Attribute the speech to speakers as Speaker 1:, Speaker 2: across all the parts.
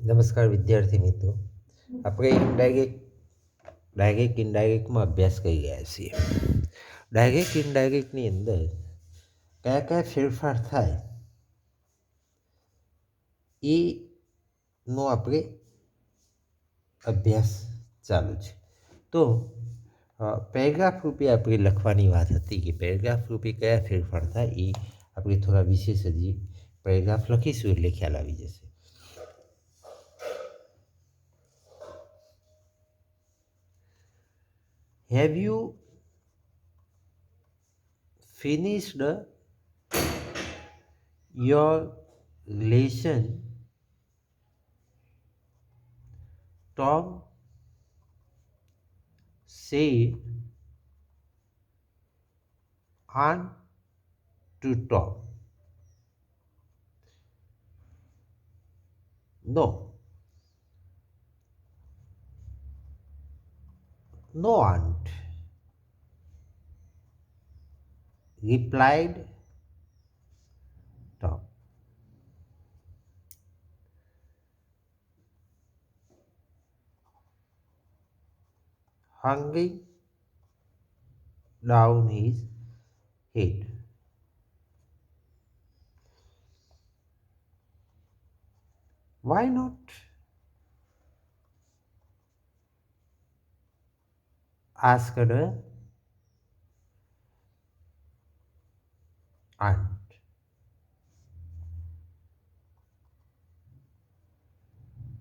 Speaker 1: નમસ્કાર વિદ્યાર્થી મિત્રો. આપણે ડાયરેક્ટ ઇનડાયરેક્ટમાં અભ્યાસ કરી રહ્યા છીએ. ડાયરેક્ટ ઇનડાયરેક્ટની અંદર કયા કયા ફેરફાર થાય એનો આપણે અભ્યાસ ચાલુ છે. તો પેરેગ્રાફ રૂપે આપણે લખવાની વાત હતી કે પેરેગ્રાફ રૂપે કયા ફેરફાર થાય એ આપણે થોડા વિશેષ હજી પેરેગ્રાફ લખીશું એટલે ખ્યાલ આવી જશે. Have you finished your lesson? Tom said Aunt to Tom. No. No, aunt, replied Tom. Hanging down his head. Why not? Asked her aunt.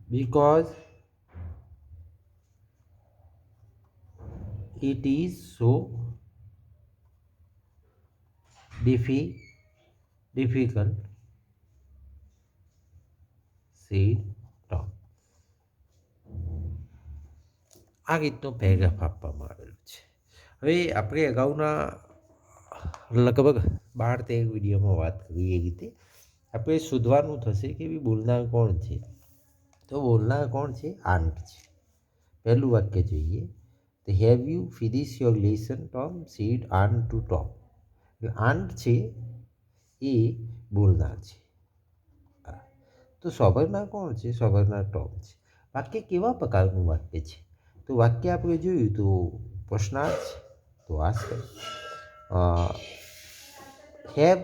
Speaker 1: Because it is so difficult, said Tom. આ રીતનો paragraph આપવામાં આવેલો છે. હવે આપણે અગાઉના લગભગ 12-13 વિડીયોમાં વાત કરી એ રીતે આપણે શોધવાનું થશે કે બોલનાર કોણ છે. તો બોલનાર કોણ છે? આંટ છે. પહેલું વાક્ય જોઈએ તો have you finish your lesson Tom said aunt to Tom. Aunt છે એ બોલનાર છે. તો સ્વભાવનાર કોણ છે? સ્વભાવનાર ટોમ છે. વાક્ય કેવા પ્રકારનું વાક્ય છે? તો વાક્ય આપણે જોયું તો પ્રશ્નાર્થ છે. તો હેવ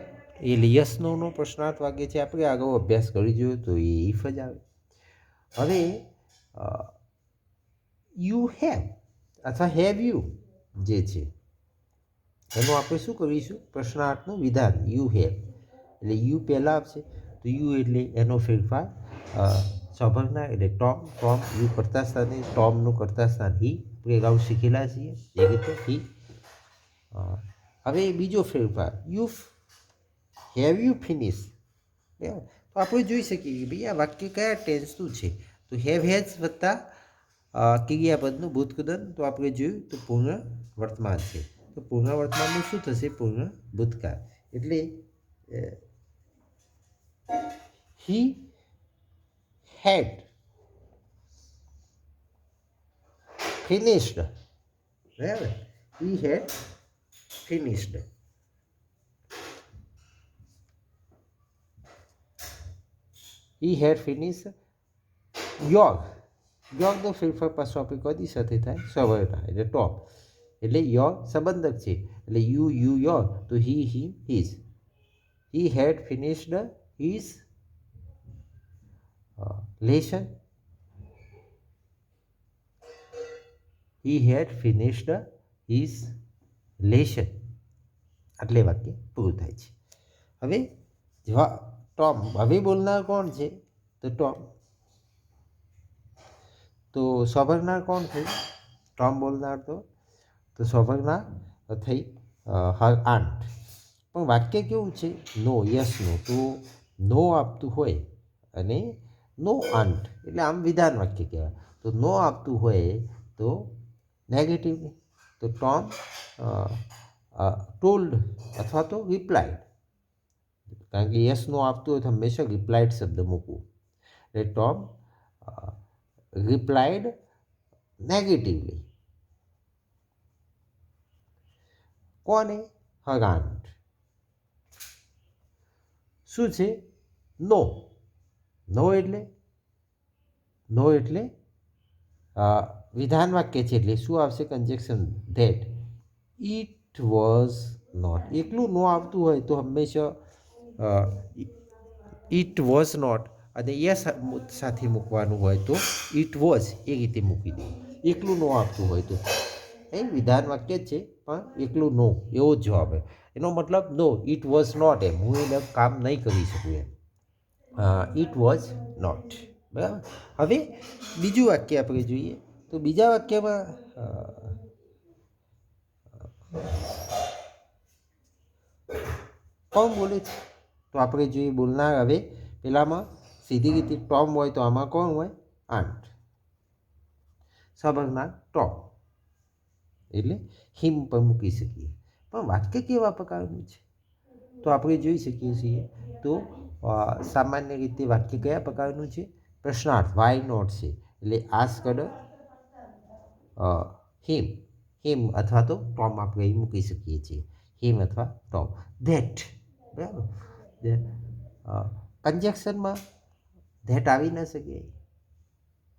Speaker 1: એટલે યસ નો પ્રશ્નાર્થ વાક્ય છે. આપણે આગળ અભ્યાસ કરી જોયો તો એ ઇફ જ આવે. હવે યુ હેવ અથવા હેવ યુ જે છે એનું આપણે શું કરીશું? પ્રશ્નાર્થનું વિધાન યુ હેવ એટલે યુ પહેલાં આવશે. તો યુ એટલે એનો ફેરફાર સ્વભાવના એટલે ટોમ. ટોમ યુ કરતા સ્થાને ટોમનું કરતા સ્થાન હી. આપણે અગાઉ શીખેલા છીએ એ રીતે હી. હવે બીજો ફેરફાર યુ હેવ યુ ફિનિશ. તો આપણે જોઈ શકીએ કે ભાઈ આ વાક્ય કયા ટેન્સનું છે. તો હેવ હેઝ વત્તા ક્રિયાપદનું ભૂતકૃદન. તો આપણે જોયું તો પૂર્ણ વર્તમાન છે. તો પૂર્ણ વર્તમાનનું શું થશે? પૂર્ણ ભૂતકાળ. એટલે he had finished. બરાબર? he had finished. he had finished your. યોરનો ફેરફાર પાછો આપણે કદી સાથે થાય? સ્વભાવના એટલે ટોપ. એટલે યોર સંબંધક છે એટલે યુ યોર. તો હી his. he had finished his lesson. he had finished his lesson. આટલે વાક્ય પૂરું થાય છે. હવે ટોમ. હવે બોલનાર કોણ છે? તો ટોમ. તો સ્વભાવનાર કોણ થઈ? ટોમ બોલનાર. તો સ્વભાવનાર થઈ હર આંટ. પણ વાક્ય કેવું છે? નો, યસ નો. તો નો આપતું હોય અને નો આંટ એટલે આમ વિધાન વાક્ય કહેવાય. તો નો આપતું હોય તો નેગેટિવ. તો ટોમ ટોલ્ડ અથવા તો રિપ્લાઇડ. કારણ કે યસ નો આપતું હોય તો હંમેશા રિપ્લાઇડ શબ્દ મૂકવું. એટલે ટોમ રિપ્લાઇડ નેગેટિવલી. કોને? હર આંટ. શું છે? નો. નો એટલે નો એટલે વિધાન વાક્ય છે એટલે શું આવશે? Conjunction that. It was not. એકલું નો આવતું હોય તો હંમેશા ઇટ વોઝ નોટ અને યસ સાથે મૂકવાનું હોય તો ઇટ વોઝ એ રીતે મૂકી દે. એકલું નો આવતું હોય તો એ વિધાન વાક્ય જ છે પણ એકલું નો એવો જ જવાબ હોય. એનો મતલબ નો ઇટ વોઝ નોટ, એમ હું એને કામ નહીં કરી શકું એમ. It was not. બરાબર. હવે બીજું વાક્ય આપણે જોઈએ તો બીજા વાક્યમાં કોણ બોલે છે? તો આપણે જોઈએ બોલનાર. હવે પેલામાં સીધી રીતે ટોમ હોય તો આમાં કોણ હોય? આંટ. સબંધનાર ટોમ એટલે હિમ પર મૂકી શકીએ. પણ વાક્ય કેવા પ્રકારનું છે તો આપણે જોઈ શકીએ છીએ. તો સામાન્ય રીતે વાક્ય કયા પ્રકારનું છે? પ્રશ્નાર્થ, વાય નોટ છે એટલે આસ્કડ હિમ. હિમ અથવા તો ટોમ આપણે મૂકી શકીએ છીએ. હિમ અથવા ટોમ. ધેટ. બરાબર. કન્જેક્શનમાં ધેટ આવી ન શકે.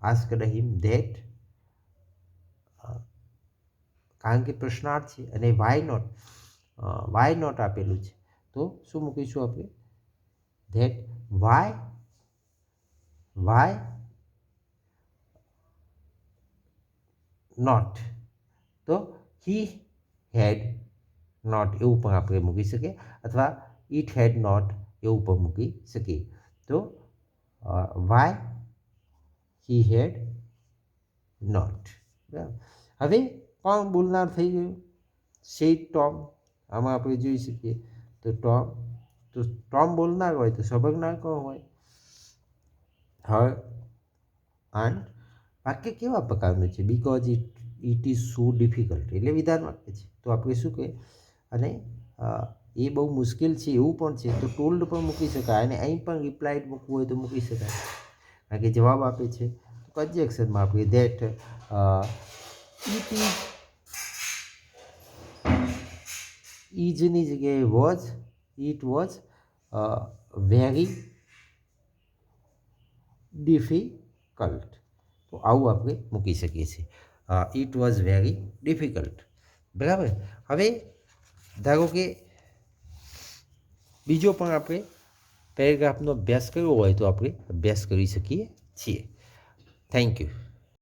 Speaker 1: આસ્કડ હિમ ધેટ, કારણ કે પ્રશ્નાર્થ છે અને વાય નોટ, વાય નોટ આપેલું છે તો શું મૂકીશું આપણે? ધેટ. વાય નોટ, તો હી હેડ નોટ એવું પણ આપણે મૂકી શકીએ અથવા ઇટ હેડ નોટ એવું પણ મૂકી શકીએ. તો વાય હી હેડ નોટ. બરાબર. હવે કોણ બોલનાર થઈ ગયું? Said Tom. આમાં આપણે જોઈ શકીએ તો ટોમ બોલનાર હોય તો સબંધનાર કોણ હોય? હર આન્ડ. વાક્ય કેવા પ્રકારનું છે? Because it is so difficult એટલે વિધાન વાક્ય છે તો આપણે શું કહીએ? અને એ બહુ મુશ્કેલ છે એવું પણ છે તો ટોલ્ડ પણ મૂકી શકાય અને અહીં પણ રિપ્લાઇડ મૂકવું હોય તો મૂકી શકાય. કારણ કે જવાબ આપે છે તો કન્જેક્શનમાં આપણે ધેટ ઇટ ઇઝની જગ્યાએ was, it was very difficult. તો આવું આપણે મૂકી શકીએ છીએ. It was very difficult. બરાબર. હવે ધારો કે બીજો પણ આપણે પેરેગ્રાફનો અભ્યાસ કરવો હોય તો આપણે અભ્યાસ કરી શકીએ છીએ. Thank you.